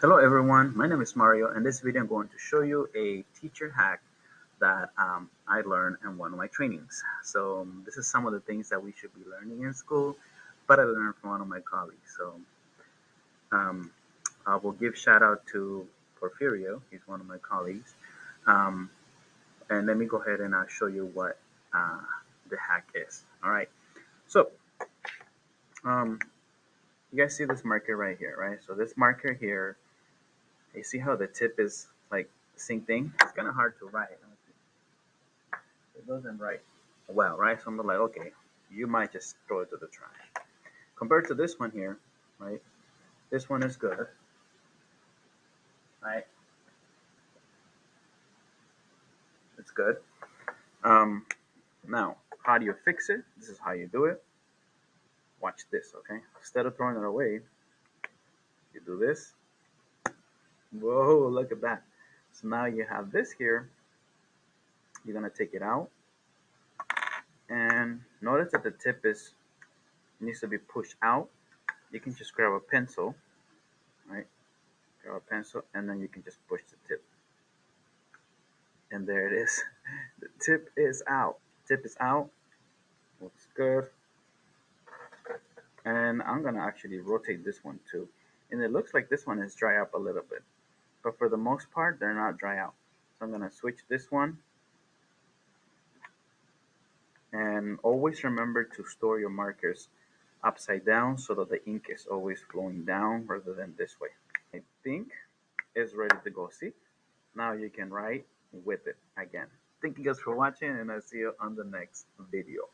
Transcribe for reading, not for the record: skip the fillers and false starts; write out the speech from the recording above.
Hello everyone, my name is Mario. In this video I'm going to show you a teacher hack that I learned in one of my trainings. This is some of the things that we should be learning in school, but I learned from one of my colleagues. Um, I will give shout out to Porfirio, he's one of my colleagues. Um, and let me go ahead and I'll show you what uh, the hack is. All right, so um, you guys see this marker right here, right? So this marker here, you see how the tip is like the same thing? It's kind of hard to write. It doesn't write well, right? So I'm like, okay, you might just throw it to the trash. Compared to this one here, right? This one is good, right? It's good. Um, Now, how do you fix it? This is how you do it. Watch this, okay? Instead of throwing it away, you do this. Whoa, look at that. So now you have this here. You're gonna take it out, and notice that the tip is needs to be pushed out. You can just grab a pencil, right? Grab a pencil, and then you can just push the tip. And there it is. The tip is out. Tip is out. Looks good. And I'm gonna actually rotate this one too. And it looks like this one is dry up a little bit. But for the most part, they're not dry out. So I'm gonna switch this one. And always remember to store your markers upside down so that the ink is always flowing down rather than this way. I think it's ready to go. See? Now you can write with it again. Thank you guys for watching and I'll see you on the next video.